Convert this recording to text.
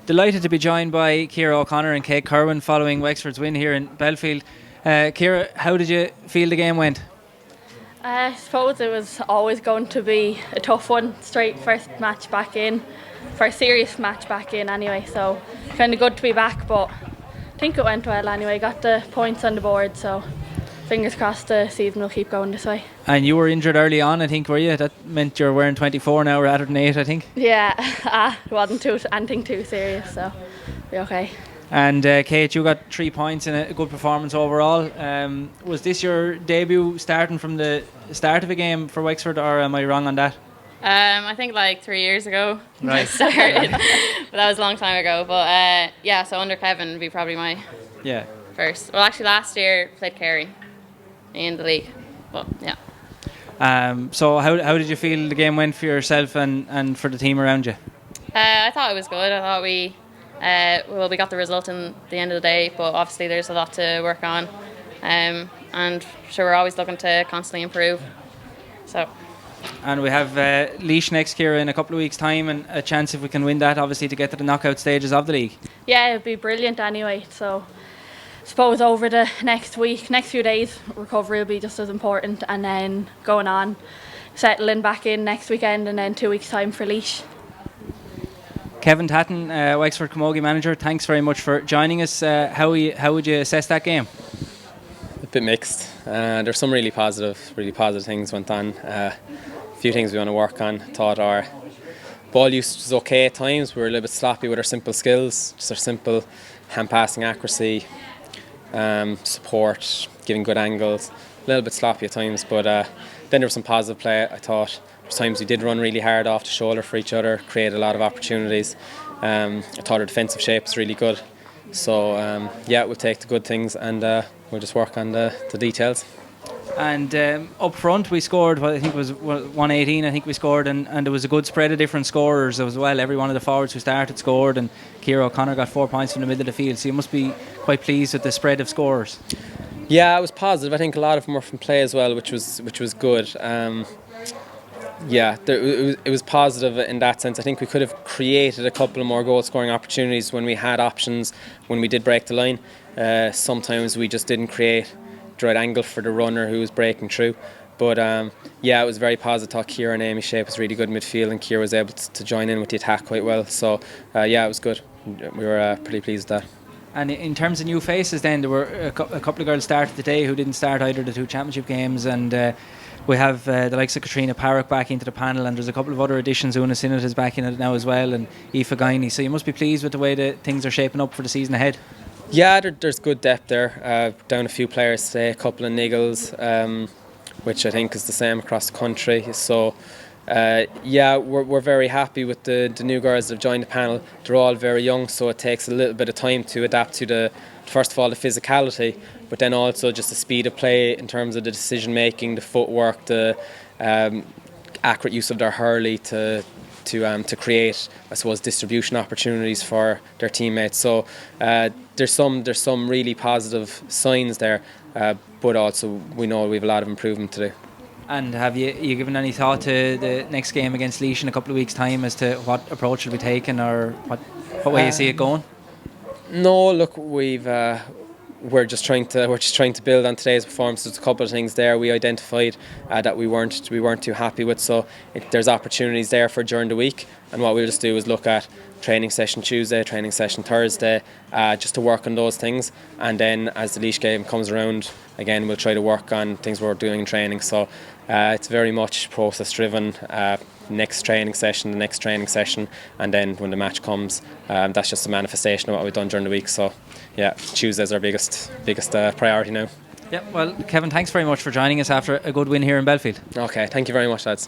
Delighted to be joined by Ciara O'Connor and Kate Kirwan following Wexford's win here in Belfield. Ciara, how did you feel the game went? I suppose it was always going to be a tough one. Straight first match back in, first serious match back in anyway, so kind of good to be back, but I think it went well anyway. Got the points on the board, so fingers crossed the season will keep going this way. And you were injured early on, I think, were you? That meant you're wearing 24 now rather than 8, I think. Yeah, it wasn't anything too serious, so we're okay. And Kate, you got 3 points in a good performance overall. Was this your debut starting from the start of a game for Wexford, or am I wrong on that? I think like 3 years ago Right. I started, but that was a long time ago. But yeah, so under Kevin would be probably my first. Well, actually last year played Kerry in the league, but yeah. So how did you feel the game went for yourself and for the team around you? I thought it was good. I thought we got the result in the end of the day, but obviously there's a lot to work on, and sure we're always looking to constantly improve. So. And we have Laois next year in a couple of weeks' time, and a chance if we can win that, obviously, to get to the knockout stages of the league. Yeah, it'd be brilliant anyway. So, I suppose over the next few days, recovery will be just as important, and then going on, settling back in next weekend, and then 2 weeks' time for Laois. Kevin Tattan, Wexford Camogie manager, thanks very much for joining us. How would you assess that game? A bit mixed. There's some really positive things went on. A few things we want to work on. Thought our ball use was okay at times. We were a little bit sloppy with our simple skills, just our simple hand passing accuracy, support, giving good angles. A little bit sloppy at times, but then there was some positive play. I thought there was times we did run really hard off the shoulder for each other, create a lot of opportunities. I thought our defensive shape was really good. So yeah, we'll take the good things and we'll just work on the details. And up front we scored, I think it was 118 I think we scored, and there was a good spread of different scorers as well. Every one of the forwards who started scored, and Ciara O'Connor got 4 points from the middle of the field, so you must be quite pleased with the spread of scorers. Yeah, it was positive. I think a lot of them were from play as well, which was good. Yeah, it was positive in that sense. I think we could have created a couple of more goal scoring opportunities when we had options, when we did break the line. Sometimes we just didn't create the right angle for the runner who was breaking through. But yeah, it was very positive. I thought Ciara and Amy's shape was really good in midfield, and Ciara was able to join in with the attack quite well. So yeah, it was good. We were pretty pleased with that. And in terms of new faces then, there were a couple of girls started today who didn't start either of the 2 championship games, and we have the likes of Katrina Parrock back into the panel, and there's a couple of other additions. Una Sinnott is back in it now as well, and Aoife Guiney. So you must be pleased with the way that things are shaping up for the season ahead. Yeah, there's good depth there. Down a few players today, a couple of niggles, which I think is the same across the country. So yeah, we're very happy with the new girls that have joined the panel. They're all very young, so it takes a little bit of time to adapt to first of all the physicality, but then also just the speed of play in terms of the decision making, the footwork, the accurate use of their hurley to create, I suppose, distribution opportunities for their teammates. So there's some really positive signs there, but also we know we have a lot of improvement to do. And have you given any thought to the next game against Laois in a couple of weeks' time as to what approach will be taken, or what way you see it going? No, look, we're just trying to build on today's performance. There's a couple of things there we identified that we weren't too happy with. So there's opportunities there for during the week, and what we'll just do is look at training session Tuesday, training session Thursday, just to work on those things. And then as the Laois game comes around, again we'll try to work on things we're doing in training. So it's very much process driven. Next training session, the next training session, and then when the match comes, that's just a manifestation of what we've done during the week. So yeah, Tuesday's our biggest priority now. Yeah, well, Kevin, thanks very much for joining us after a good win here in Belfield. Okay, thank you very much, lads.